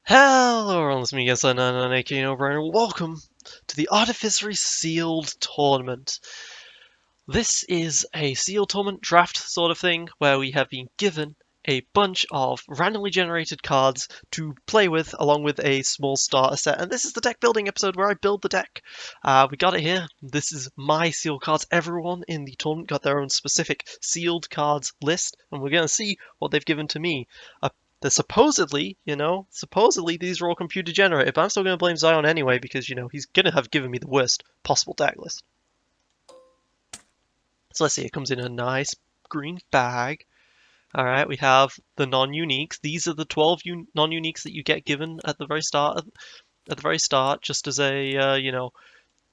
Hello, everyone, it's me again, Sly99, aka O'Brien, and welcome to the Artificery Sealed Tournament. This is a sealed tournament draft sort of thing, where we have been given a bunch of randomly generated cards to play with, along with a small starter set, and this is the deck building episode where I build the deck. We got it here. This is my sealed cards. Everyone in the tournament got their own specific sealed cards list, and we're going to see what they've given to me. Supposedly, supposedly these are all computer generated, but I'm still going to blame Zion anyway because, he's going to have given me the worst possible deck list. So let's see, it comes in a nice green bag. Alright, we have the non-uniques. These are the 12 non-uniques that you get given at the very start, just as a,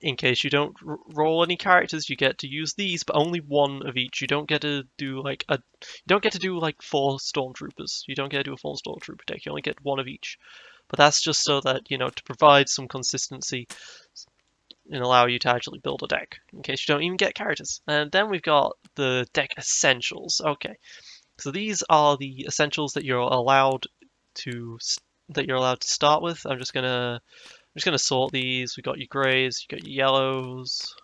in case you don't roll any characters, you get to use these, but only one of each. You don't get to do like 4 stormtroopers. You don't get to do a full stormtrooper deck. You only get one of each. But that's just so that, to provide some consistency and allow you to actually build a deck in case you don't even get characters. And then we've got the deck essentials. Okay. So these are the essentials that you're allowed to start with. I'm just gonna sort these. We got your grays, you got your yellows.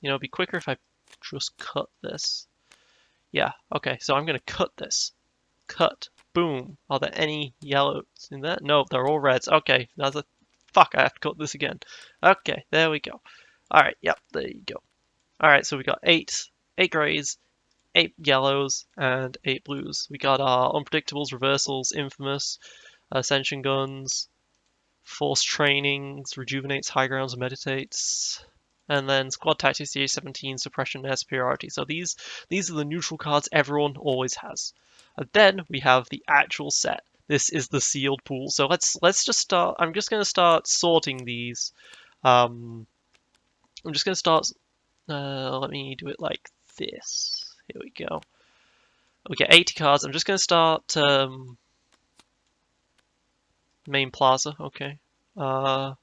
It'd be quicker if I just cut this. Yeah, okay, so I'm gonna cut this. Cut. Boom. Are there any yellows in there? No, they're all reds. Okay, fuck, I have to cut this again. Okay, there we go. Alright, yep, there you go. Alright, so we got 8 grays, 8 yellows, and 8 blues. We got our unpredictables, reversals, infamous, ascension guns, force trainings, rejuvenates, high grounds, and meditates. And then squad tactics, CH17, suppression, and superiority. So these are the neutral cards everyone always has. And then we have the actual set. This is the sealed pool. So let's just start. I'm just going to start sorting these. I'm just going to start. Let me do it like this. Here we go. We get 80 cards. I'm just going to start main plaza. Okay. I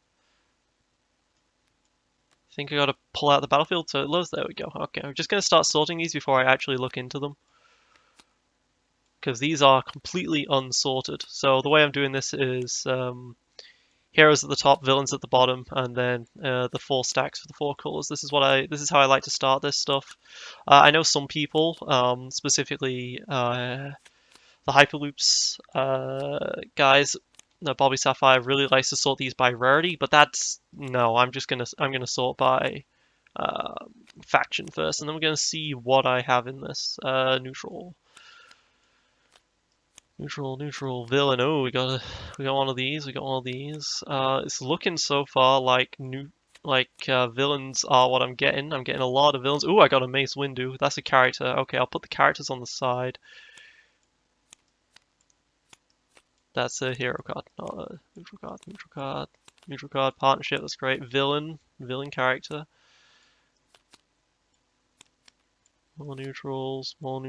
think I gotta pull out the battlefield so it loads. There we go. Okay, I'm just gonna start sorting these before I actually look into them, because these are completely unsorted. So the way I'm doing this is heroes at the top, villains at the bottom, and then the 4 stacks for the 4 colors. This is how I like to start this stuff. I know some people, specifically the Hyperloops guys. Bobby Sapphire really likes to sort these by rarity, but no. I'm gonna sort by faction first, and then we're gonna see what I have in this neutral villain. Oh, we got one of these. We got one of these. It's looking so far like villains are what I'm getting. I'm getting a lot of villains. Oh, I got a Mace Windu. That's a character. Okay, I'll put the characters on the side. That's a hero card, not a neutral card. Neutral card, partnership, that's great. Villain character. More neutrals, more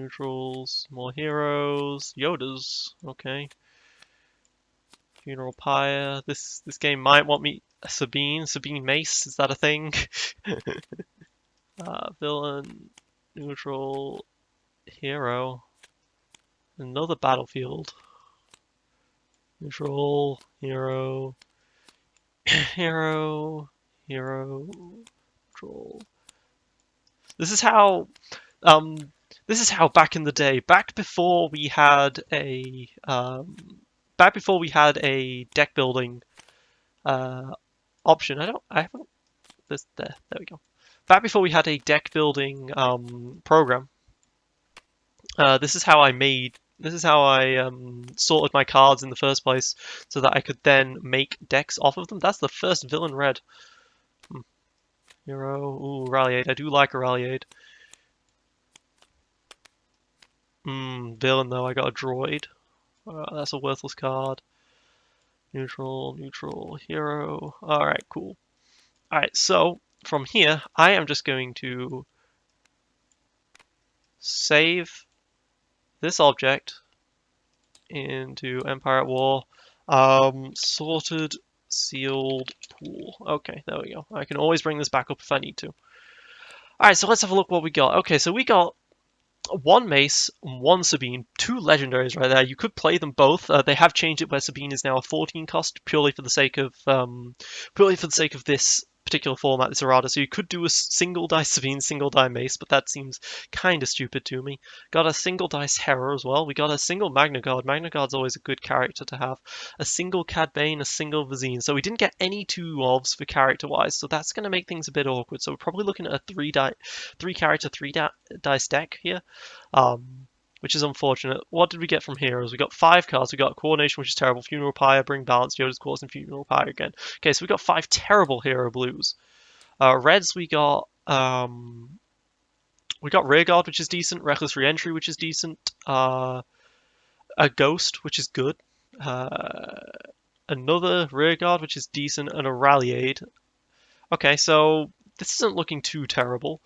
heroes. Yodas, okay. Funeral Pyre. This game might want me Sabine Mace, is that a thing? Villain, neutral, hero. Another battlefield. Neutral, hero, neutral. This is how back in the day, back before we had a deck building option. There we go. Back before we had a deck building program. This is how I sorted my cards in the first place, so that I could then make decks off of them. That's the first villain red. Hero, ooh, Rally Aid. I do like a Rally Aid. Villain though, I got a droid. That's a worthless card. Neutral, hero. Alright, cool. Alright, so from here, I am just going to save this object into Empire at War. Sorted sealed pool. Okay, there we go. I can always bring this back up if I need to. Alright, so let's have a look what we got. Okay, so we got one Mace, one Sabine, two Legendaries right there. You could play them both. They have changed it where Sabine is now a 14 cost purely for the sake of this particular format, this errata. So you could do a single dice Sabine, single die Mace, but that seems kind of stupid to me. Got a single dice Hera as well. We got a single Magna Guard. Magna Guard's always a good character to have. A single Cad Bane, a single Vizine. So we didn't get any 2-ofs for character wise, so that's going to make things a bit awkward. So we're probably looking at a three character, dice deck here. Which is unfortunate. What did we get from heroes? We got 5 cards. We got Coordination, which is terrible. Funeral Pyre, Bring Balance, Yoda's Course, and Funeral Pyre again. Okay, so we got 5 terrible hero blues. Reds, we got Rearguard, which is decent. Reckless Reentry, which is decent. A Ghost, which is good. Another Rearguard, which is decent, and a Rally Aid. Okay, so this isn't looking too terrible.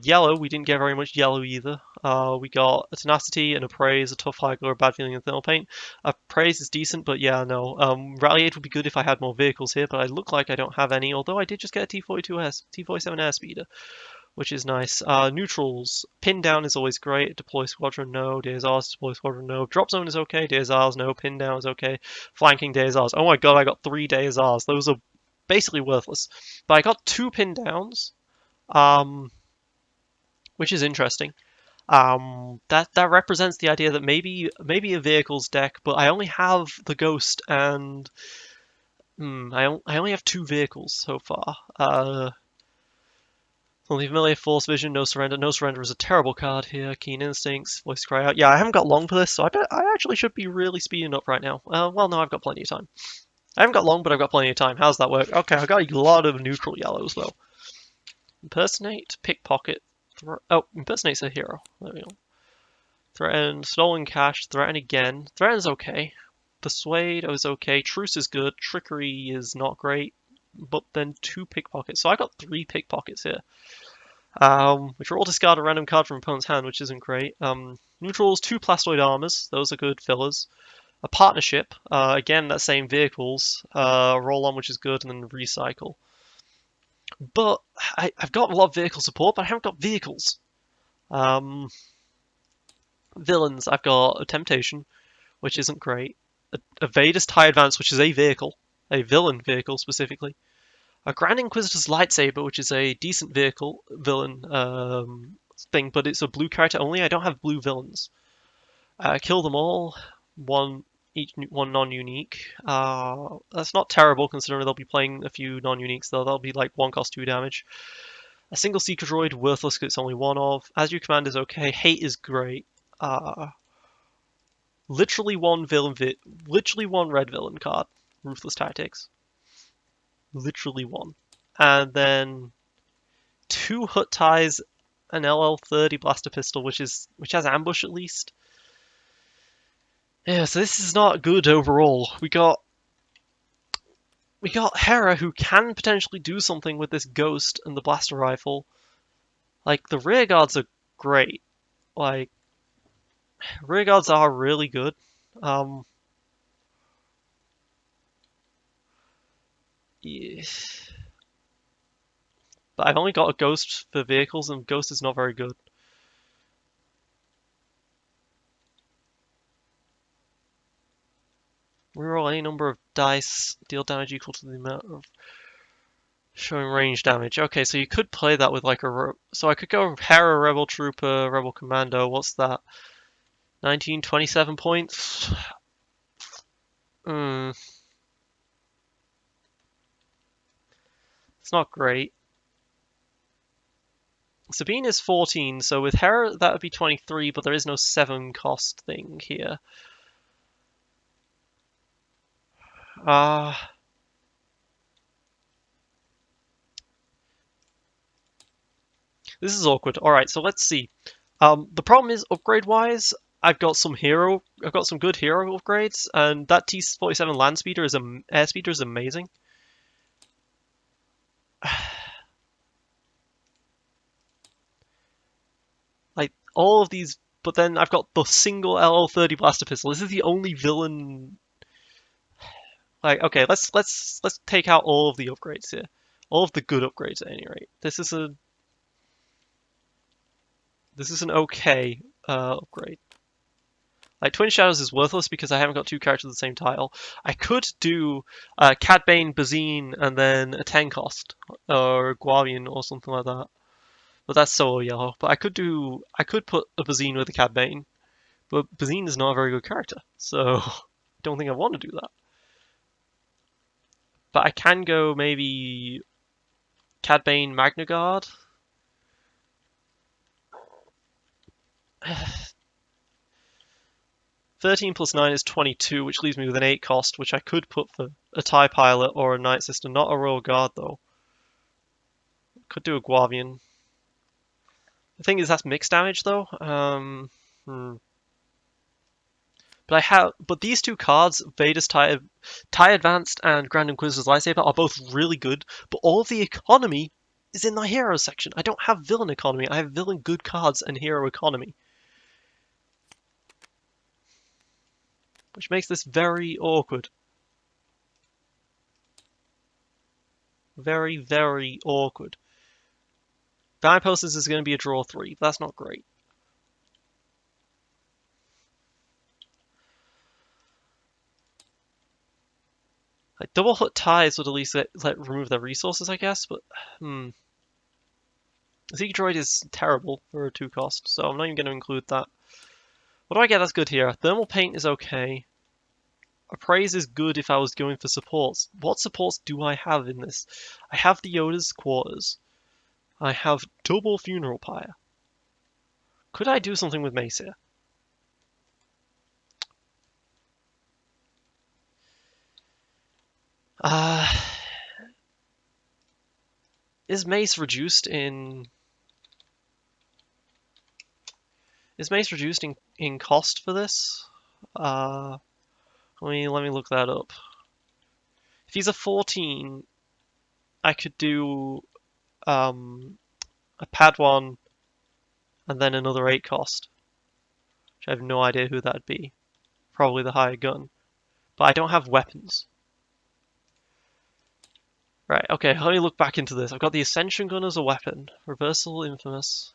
Yellow, we didn't get very much yellow either. We got a Tenacity, an Appraise, a Tough Highglow, a Bad Feeling, and Thermal Paint. Appraise is decent, but yeah, no. Rally Aid would be good if I had more vehicles here, but I look like I don't have any, although I did just get a T47 Airspeeder, which is nice. Neutrals, Pin Down is always great. Deploy Squadron, no. DSRs, Deploy Squadron, no. Drop Zone is okay. DSRs, no. Pin Down is okay. Flanking DSRs. Oh my god, I got 3 DSRs. Those are basically worthless. But I got 2 Pin Downs. Which is interesting. That represents the idea that maybe a vehicles deck, but I only have the Ghost and I only have 2 vehicles so far. Only Familiar, Force Vision, No Surrender. No Surrender is a terrible card here. Keen Instincts, Voice Cry Out. Yeah, I haven't got long for this, so I bet I actually should be really speeding up right now. Well, no, I've got plenty of time. I haven't got long, but I've got plenty of time. How's that work? Okay, I got a lot of neutral yellows though. Impersonate, Pickpocket. Impersonate's a hero. There we go. Threaten, Stolen Cash, Threaten again. Threaten's okay. Persuade is okay. Truce is good. Trickery is not great. But then 2 Pickpockets. So I got 3 Pickpockets here. Which are all discard a random card from opponent's hand, which isn't great. Neutrals, 2 Plastoid Armors. Those are good fillers. A Partnership. Again, that same vehicles. Roll on, which is good, and then Recycle. But I've got a lot of vehicle support, but I haven't got vehicles. Villains, I've got a Temptation, which isn't great. A Vader's TIE Advance, which is a vehicle. A villain vehicle, specifically. A Grand Inquisitor's Lightsaber, which is a decent villain thing, but it's a blue character only. I don't have blue villains. Kill them all. One non-unique. That's not terrible considering they'll be playing a few non-uniques though. That'll be like 1 cost 2 damage. A single Seeker Droid, worthless because it's only 1 of. As You Command is okay. Hate is great. Literally 1 literally 1 red villain card. Ruthless Tactics. Literally 1. And then 2 Hut Ties, an LL30 Blaster Pistol, which has ambush at least. Yeah, so this is not good overall. We got Hera, who can potentially do something with this Ghost and the Blaster Rifle. Like, the rear guards are great. Like, rear guards are really good. Yeah. But I've only got a Ghost for vehicles, and Ghost is not very good. Reroll any number of dice, deal damage equal to the amount of showing range damage. Okay, so you could play that with like so I could go Hera, Rebel Trooper, Rebel Commando. What's that? 19, 27 points. It's not great. Sabine is 14, so with Hera that would be 23, but there is no 7 cost thing here. This is awkward. Alright, so let's see. The problem is, upgrade-wise, I've got some good hero upgrades, and that T-47 airspeeder is amazing. Like, all of these, but then I've got the single LL30 Blaster Pistol. This is the only villain. Like, okay, let's take out all of the upgrades here. All of the good upgrades at any rate. This is This is an okay upgrade. Like, Twin Shadows is worthless because I haven't got two characters of the same tile. I could do Cad Bane, Bazine, and then a 10 cost, or Guavian, or something like that. But that's so yellow. But I could put a Bazine with a Cad Bane. But Bazine is not a very good character, so I don't think I want to do that. But I can go maybe Cad Bane, Magna Guard. 13 plus 9 is 22, which leaves me with an 8 cost, which I could put for a TIE Pilot or a Night Sister. Not a Royal Guard, though. Could do a Guavian. The thing is, that's mixed damage, though. But these two cards, Vader's TIE Advanced and Grand Inquisitor's Lightsaber, are both really good, but all of the economy is in the hero section. I don't have villain economy, I have villain good cards and hero economy. Which makes this very awkward. Very, very awkward. Posters is going to be a draw 3. That's not great. Like, double hut ties would at least let remove their resources, I guess, but Zeke Droid is terrible for a 2 cost, so I'm not even going to include that. What do I get that's good here? Thermal Paint is okay. Appraise is good if I was going for supports. What supports do I have in this? I have the Yoda's Quarters. I have double Funeral Pyre. Could I do something with Mace here? Is Mace reduced in... Is Mace reduced in cost for this? Let me look that up. If he's a 14, I could do a Padawan and then another 8 cost. Which I have no idea who that'd be. Probably the higher gun. But I don't have weapons. Right, okay, let me look back into this. I've got the Ascension Gun as a weapon. Reversal, Infamous.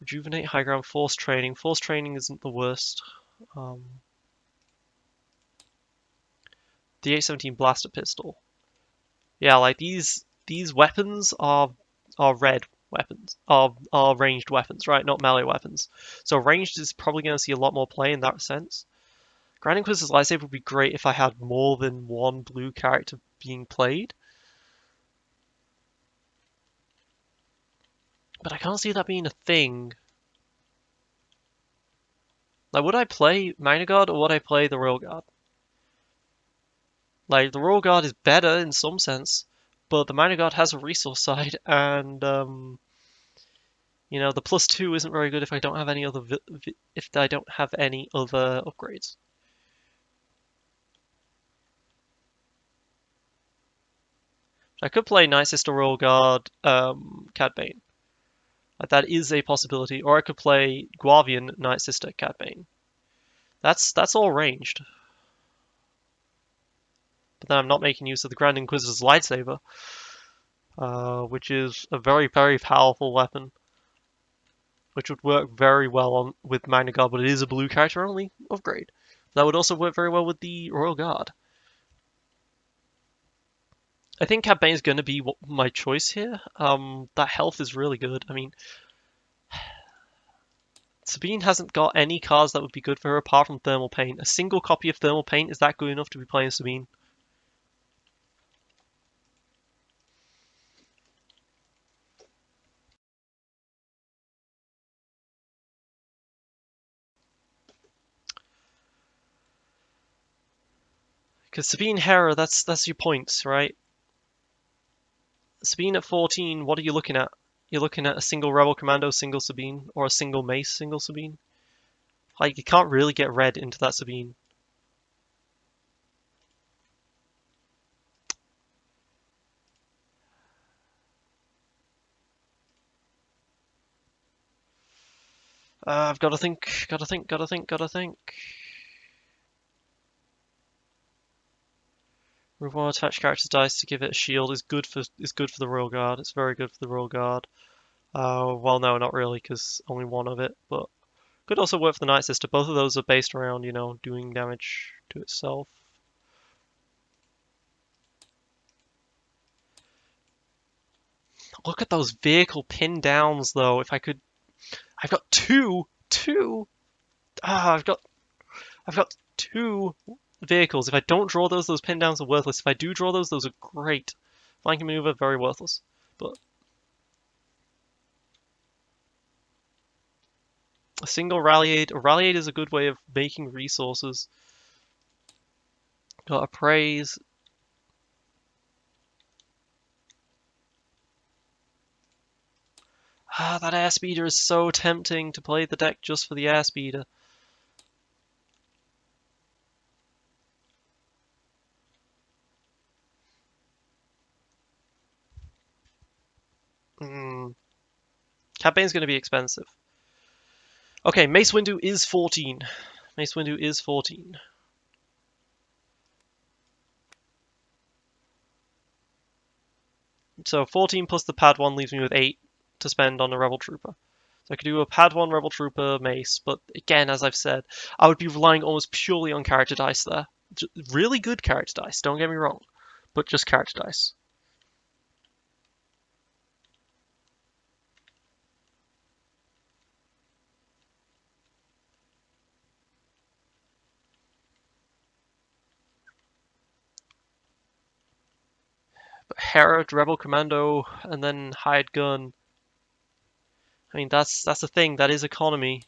Rejuvenate, High Ground, Force Training. Force Training isn't the worst. The 817 Blaster Pistol. Yeah, like these weapons are red weapons. Are ranged weapons, right? Not melee weapons. So ranged is probably going to see a lot more play in that sense. Grand Inquisitor's Lightsaber would be great if I had more than one blue character being played. But I can't see that being a thing. Like, would I play Magna Guard or would I play the Royal Guard? Like, the Royal Guard is better in some sense, but the Magna Guard has a resource side, and you know, the +2 isn't very good if I don't have any other upgrades. I could play Night Sister, Royal Guard, Cad Bane. Like, that is a possibility. Or I could play Guavian, Night Sister, Cad Bane. That's all ranged. But then I'm not making use of the Grand Inquisitor's lightsaber, which is a very, very powerful weapon, which would work very well with Magna Guard, but it is a blue character only upgrade. That would also work very well with the Royal Guard. I think Cad Bane is going to be my choice here. That health is really good. I mean, Sabine hasn't got any cards that would be good for her apart from Thermal Paint. A single copy of Thermal Paint, is that good enough to be playing Sabine? Because Sabine Hera, that's your points, right? Sabine at 14, what are you looking at? You're looking at a single Rebel Commando, single Sabine, or a single Mace, single Sabine. Like, you can't really get red into that Sabine. I've got to think, gotta think. Remove one attached character's dice to give it a shield is good for the Royal Guard. It's very good for the Royal Guard. Well, no, not really, because only one of it, but could also work for the Night Sister. Both of those are based around, doing damage to itself. Look at those vehicle pin downs, though. If I could, I've got two. I've got two vehicles. If I don't draw those pin downs are worthless. If I do draw those are great. Flanking maneuver, very worthless. But a single rally aid. A rally aid is a good way of making resources. Got appraise. That airspeeder is so tempting to play the deck just for the airspeeder. Cad Bane's going to be expensive. Okay, Mace Windu is 14. Mace Windu is 14. So 14 plus the pad 1 leaves me with 8 to spend on a Rebel Trooper. So I could do a pad 1 Rebel Trooper Mace, but again, as I've said, I would be relying almost purely on character dice there. Really good character dice, don't get me wrong, but just character dice. But Hera, Rebel Commando, and then Hired Gun. I mean, that's the thing, that is economy.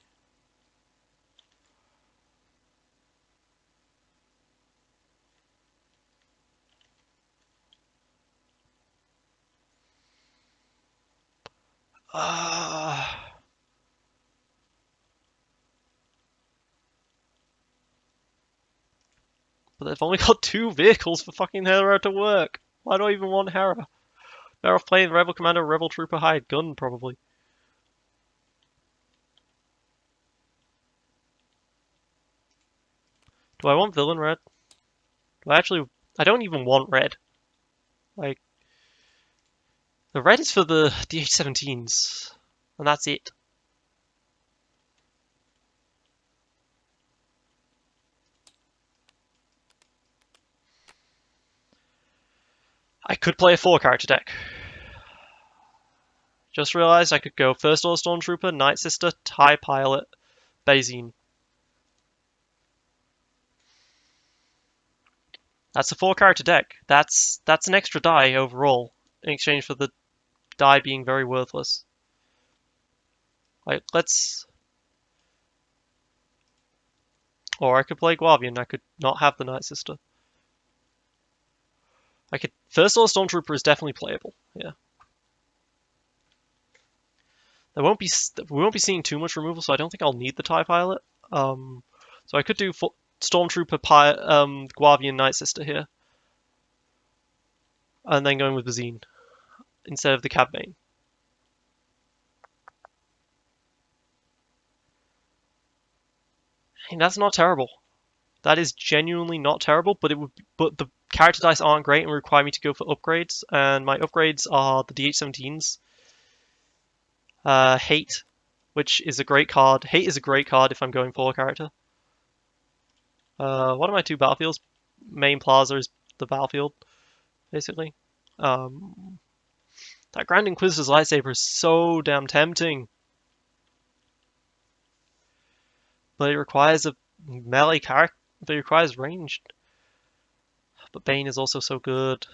But they've only got 2 vehicles for fucking Hera to work. Why do I even want Hera? Better off playing Rebel Commando, Rebel Trooper, Hired Gun, probably. Do I want Villain Red? Do I actually... I don't even want red. Like, the red is for the DH-17s. And that's it. I could play a 4-character deck. Just realized I could go First Order Stormtrooper, Night Sister, TIE Pilot, Bazine. That's a 4-character deck. That's an extra die overall, in exchange for the die being very worthless. Like, let's... Or I could play Guavian, I could not have the Night Sister. I could... First Order Stormtrooper is definitely playable, yeah. We won't be seeing too much removal, so I don't think I'll need the TIE Pilot. So I could do Stormtrooper, Guavian, Night Sister here. And then going with Bazine instead of the Cad Bane. I mean, that's not terrible. That is genuinely not terrible, but but the character dice aren't great and require me to go for upgrades, and my upgrades are the DH-17s. Hate, which is a great card. Hate is a great card if I'm going for a character. What are my 2 battlefields? Main Plaza is the battlefield, basically. That Grand Inquisitor's lightsaber is so damn tempting. But it requires a melee character, but it requires ranged. But Bane is also so good.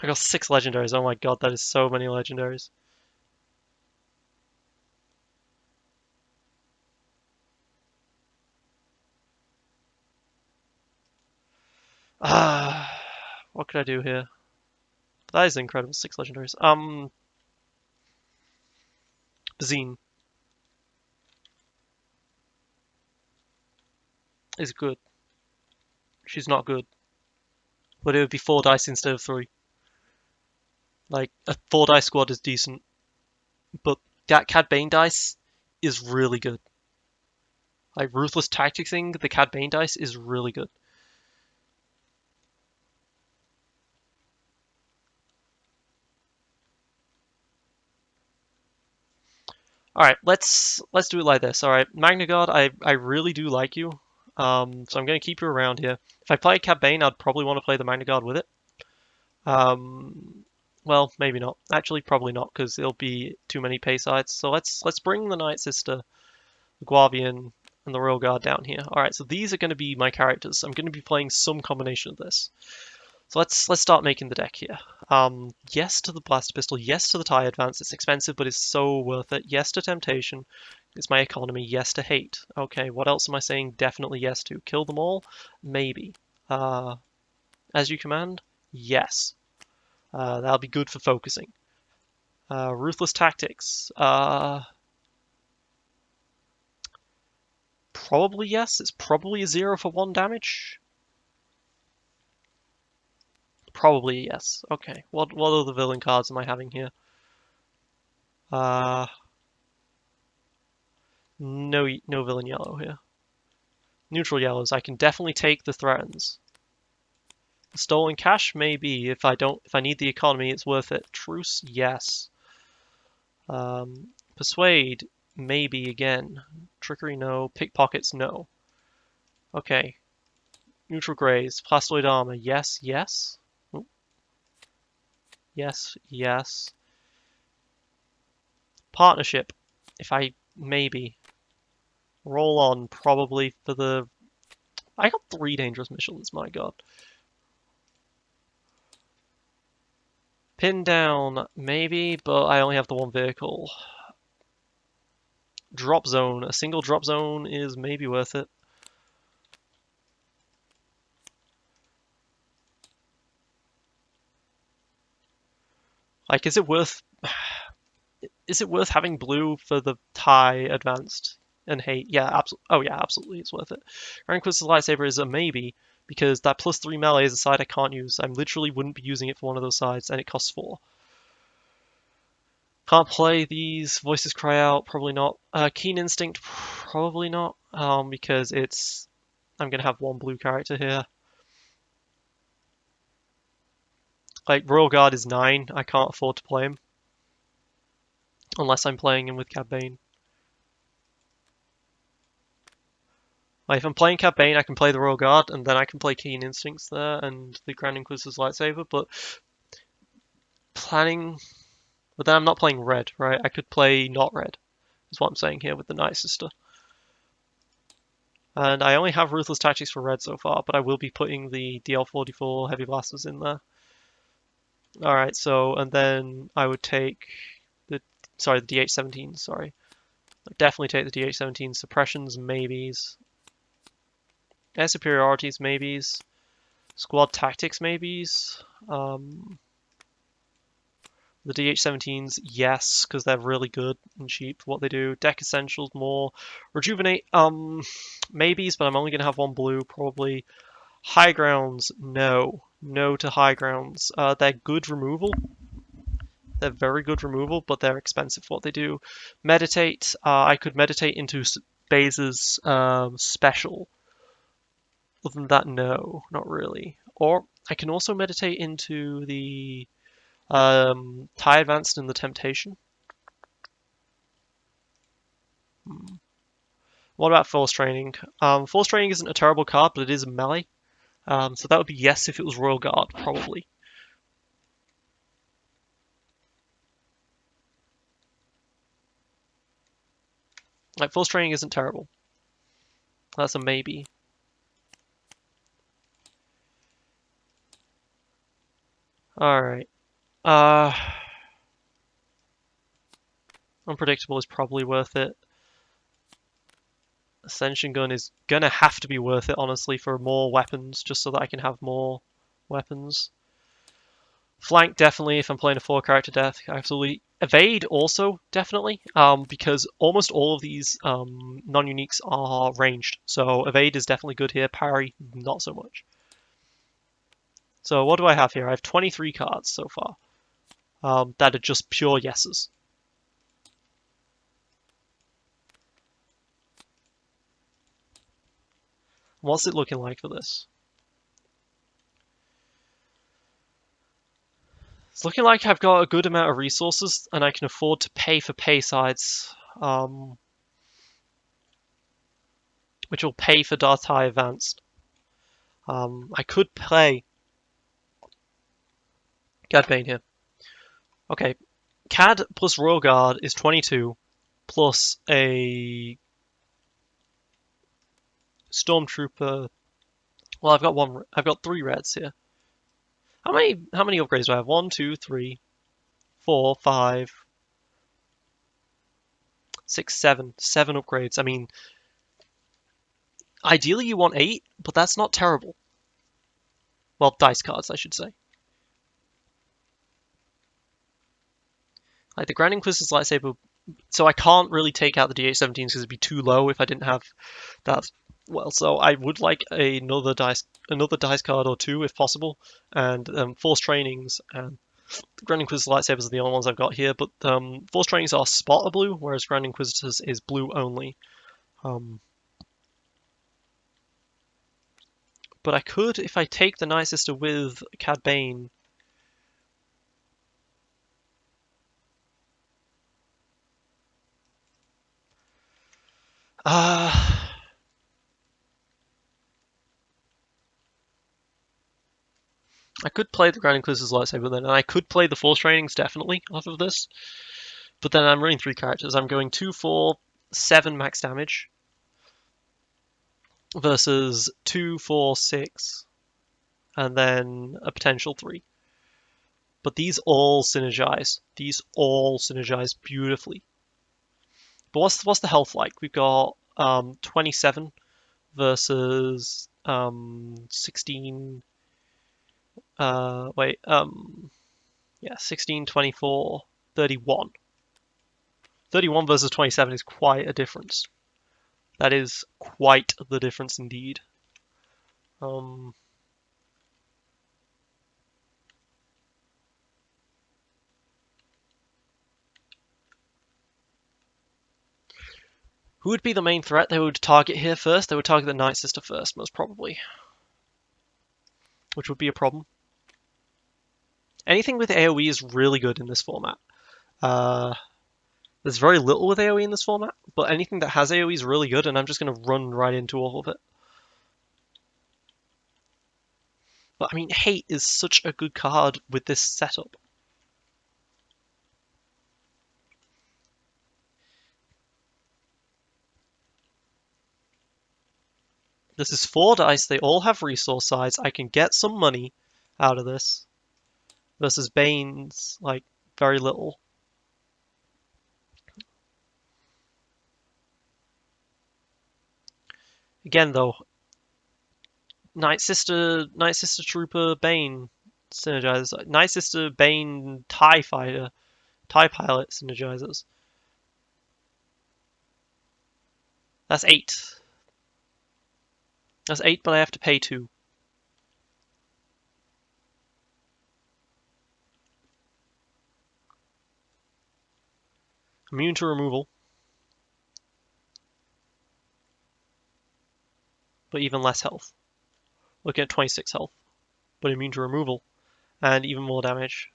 I got 6 legendaries. Oh my god, that is so many legendaries. Ah, what could I do here? That is incredible. 6 legendaries. Bazine is good. She's not good. But it would be 4 dice instead of 3. Like, a 4 dice squad is decent. But that Cad Bane dice is really good. Like, Ruthless Tacticsing, the Cad Bane dice is really good. Alright, let's do it like this. Alright, Magna God, I really do like you. So I'm going to keep you around here. If I play Cad Bane, I'd probably want to play the Magna God with it. Well, maybe not. Actually, probably not, because it'll be too many pay sides. So let's bring the Night Sister, the Guavian, and the Royal Guard down here. Alright, so these are going to be my characters. I'm going to be playing some combination of this. So let's start making the deck here. Yes to the Blaster Pistol, yes to the TIE Advance. It's expensive, but it's so worth it. Yes to Temptation. It's my economy. Yes to Hate. Okay, what else am I saying? Definitely yes to. Kill them all? Maybe. As you command? Yes. That'll be good for focusing. Ruthless Tactics. Probably yes. It's probably a 0 for 1 damage. Probably yes. Okay. What other villain cards am I having here? No villain yellow here. Neutral yellows. I can definitely take the threatens. Stolen cash, maybe. If I need the economy, it's worth it. Truce, yes. Persuade, maybe again. Trickery, no. Pickpockets, no. Okay. Neutral grays. Plastoid armor, yes, yes. Ooh. Yes, yes. Partnership, if I maybe. Roll on, probably for the. I got 3 dangerous missions, my god. Pin down, maybe, but I only have the 1 vehicle. Drop zone. A single drop zone is maybe worth it. Like, is it worth having blue for the TIE advanced and hate? Yeah, absolutely. Oh yeah, absolutely, it's worth it. Grand Inquisitor's lightsaber is a maybe because that +3 melee is a side I can't use. I literally wouldn't be using it for one of those sides, and it costs 4. Can't play these. Voices Cry Out, probably not. Keen Instinct, probably not, because I'm gonna have 1 blue character here. Like, Royal Guard is 9, I can't afford to play him. Unless I'm playing him with Cad Bane. Like, if I'm playing Cad Bane, I can play the Royal Guard, and then I can play Keen Instincts there, and the Grand Inquisitor's lightsaber, but planning... But then I'm not playing red, right? I could play not red, is what I'm saying here with the Night Sister. And I only have Ruthless Tactics for red so far, but I will be putting the DL44 Heavy Blasters in there. Alright, so, and then I would take the DH17, sorry. I'd definitely take the DH17 Suppressions, maybes. Air Superiorities, maybes. Squad Tactics, maybes. The DH17s, yes, because they're really good and cheap for what they do. Deck Essentials, more. Rejuvenate, maybes, but I'm only going to have 1 blue, probably. High Grounds, no. No to High Grounds. They're good removal. They're very good removal, but they're expensive for what they do. Meditate, I could meditate into Baze's special. Other than that, no, not really. Or I can also meditate into the TIE Advanced and the Temptation. What about Force Training? Force Training isn't a terrible card, but it is a melee. So that would be yes if it was Royal Guard, probably. Like, Force Training isn't terrible. That's a maybe. Alright. Unpredictable is probably worth it. Ascension Gun is gonna have to be worth it, honestly, for more weapons, just so that I can have more weapons. Flank, definitely, if I'm playing a 4-character deck, absolutely. Evade, also, definitely, because almost all of these non-uniques are ranged. So Evade is definitely good here, Parry, not so much. So what do I have here? I have 23 cards so far that are just pure yeses. What's it looking like for this? It's looking like I've got a good amount of resources and I can afford to pay for pay sides, which will pay for Dartai Advanced. I could play Cad Bane here. Okay, Cad plus Royal Guard is 22, plus a Stormtrooper. Well, I've got 3 reds here. How many upgrades do I have? 1, 2, 3, 4, 5, 6, 7. 7 upgrades. I mean, ideally you want 8, but that's not terrible. Well, dice cards, I should say. Like the Grand Inquisitor's lightsaber, so I can't really take out the DH17s because it'd be too low if I didn't have that. Well, so I would like another dice card or 2 if possible, and Force Trainings and the Grand Inquisitor's lightsabers are the only ones I've got here. But Force Trainings are spot blue, whereas Grand Inquisitor's is blue only. But I could, if I take the Night Sister with Cad Bane. I could play the Grand Inquisitor's lightsaber then, and I could play the Force Trainings definitely off of this. But then I'm running 3 characters. I'm going 2, 4, 7 max damage versus 2, 4, 6, and then a potential 3. But these all synergize. These all synergize beautifully. But what's the health like? We've got 27 versus 16. Yeah, 16, 24, 31. 31 versus 27 is quite a difference. That is quite the difference indeed. Who would be the main threat they would target here first? They would target the Night Sister first, most probably. Which would be a problem. Anything with AoE is really good in this format. There's very little with AoE in this format, but anything that has AoE is really good, and I'm just going to run right into all of it. But I mean, Hate is such a good card with this setup. This is 4 dice, they all have resource sides, I can get some money out of this. Versus Bane's, like, very little. Again, though, Night Sister Trooper, Bane synergizes. Night Sister, Bane, TIE Fighter, TIE Pilot synergizes. That's 8. That's 8, but I have to pay 2. Immune to removal. But even less health. Looking at 26 health. But immune to removal. And even more damage.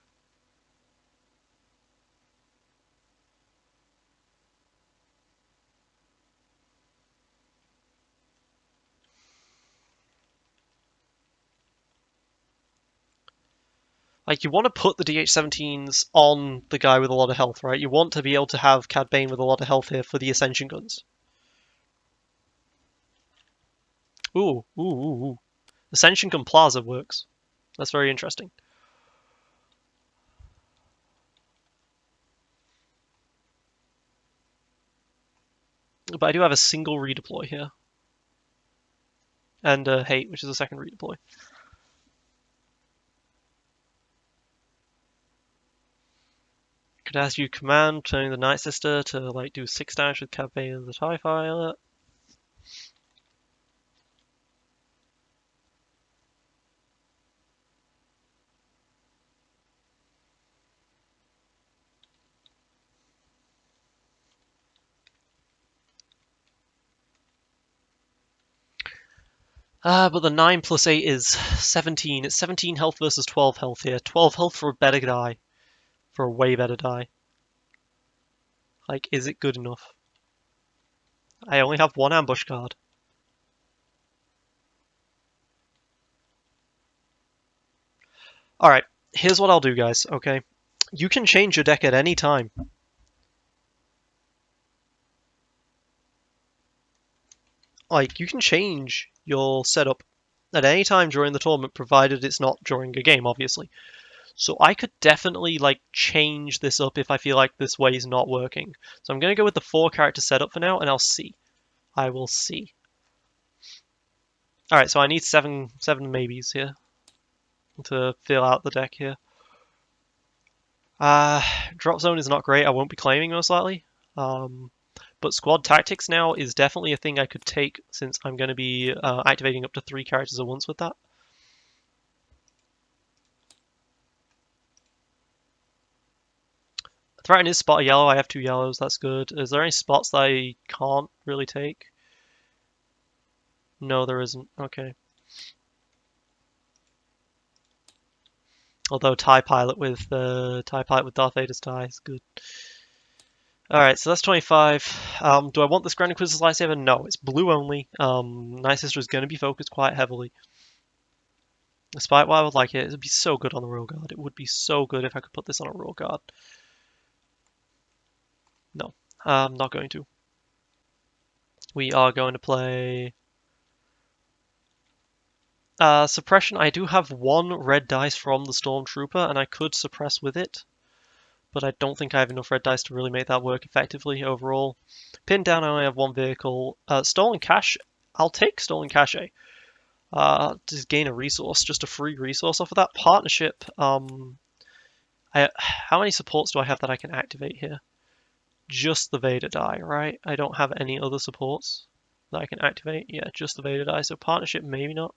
Like, you want to put the DH17s on the guy with a lot of health, right? You want to be able to have Cad Bane with a lot of health here for the Ascension Guns. Ooh. Ascension Gun Plaza works. That's very interesting. But I do have a single redeploy here. And Hate, which is a second redeploy. Could ask you command, turning the Night Sister to like do 6 damage with campaign of the TIE Pilot. But the 9 plus 8 is 17. It's 17 health versus 12 health here. 12 health for a better die. For a way better die. Like, is it good enough? I only have one ambush card. Alright, here's what I'll do, guys, okay? You can change your deck at any time. Like, you can change your setup at any time during the tournament, provided it's not during a game, obviously. So I could definitely, like, change this up if I feel like this way is not working. So I'm going to go with the 4-character setup for now, and I'll see. I will see. Alright, so I need seven maybes here to fill out the deck here. Drop zone is not great. I won't be claiming most likely. But squad tactics now is definitely a thing I could take, since I'm going to be activating up to 3 characters at once with that. Threaten is spot a yellow. I have 2 yellows. That's good. Is there any spots that I can't really take? No, there isn't. Okay. Although TIE Pilot with Darth Vader's tie is good. Alright, so that's 25. Do I want this Grand Inquisitor's lightsaber? No, it's blue only. Night Sister is going to be focused quite heavily. Despite why I would like it, it would be so good on the Royal Guard. It would be so good if I could put this on a Royal Guard. No, I'm not going to. We are going to play... suppression. I do have 1 red dice from the Stormtrooper, and I could suppress with it. But I don't think I have enough red dice to really make that work effectively overall. Pinned down, I only have 1 vehicle. Stolen cash, I'll take stolen cache. Just gain a resource, just a free resource off of that. Partnership, how many supports do I have that I can activate here? Just the Vader die, right? I don't have any other supports that I can activate. Yeah, just the Vader die, so partnership maybe not.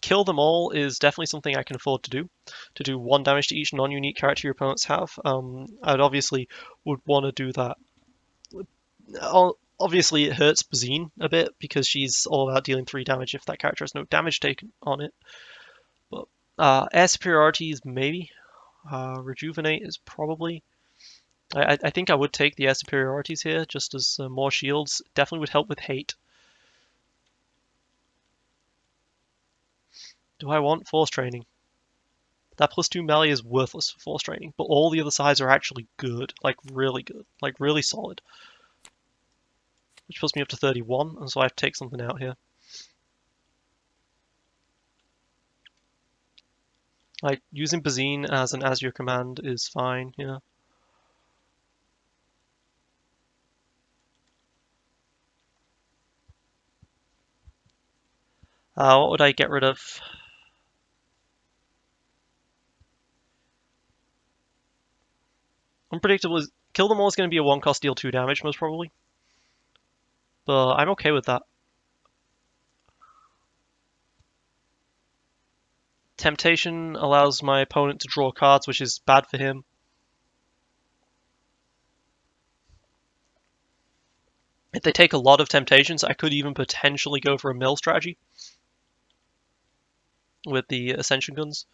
Kill them all is definitely something I can afford to do. To do 1 damage to each non-unique character your opponents have. I'd obviously would want to do that. Obviously, it hurts Bazine a bit because she's all about dealing 3 damage if that character has no damage taken on it. But air superiority is maybe. Rejuvenate is probably. I think I would take the air superiorities here just as more shields. Definitely would help with hate. Do I want force training? That +2 melee is worthless for force training, but all the other sides are actually good, like really solid. Which puts me up to 31, and so I have to take something out here. Like, using Bazine as an As Your Command is fine, yeah. What would I get rid of? Unpredictable is... Kill them all is going to be a 1-cost, deal 2 damage, most probably. But I'm okay with that. Temptation allows my opponent to draw cards, which is bad for him. If they take a lot of temptations, I could even potentially go for a mill strategy with the Ascension Guns.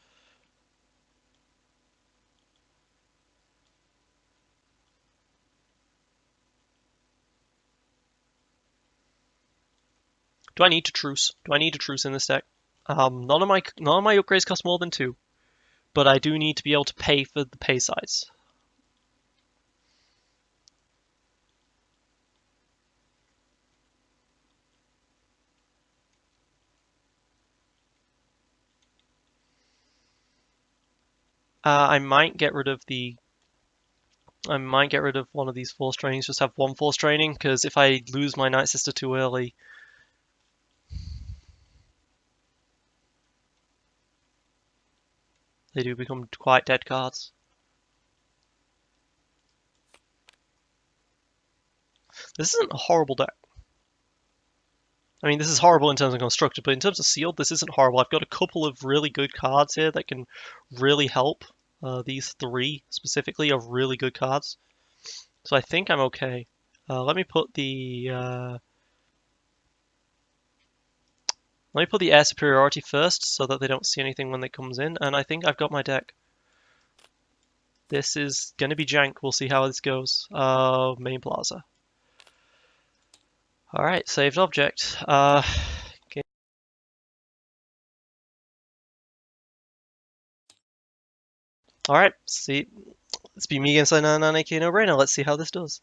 Do I need to truce? Do I need a truce in this deck? None of my upgrades cost more than 2, but I do need to be able to pay for the pay size. I might get rid of the. I might get rid of one of these force trainings, just have one force training, because if I lose my Night Sister too early, they do become quite dead cards. This isn't a horrible deck. I mean, this is horrible in terms of constructed, but in terms of sealed, this isn't horrible. I've got a couple of really good cards here that can really help. These three specifically are really good cards, so I think I'm okay. Let me put the air superiority first, so that they don't see anything when it comes in, and I think I've got my deck. This is gonna be jank. We'll see how this goes. Main plaza. All right, saved object. Okay. All right, see, it's be me against 99 AK no brainer. Let's see how this does.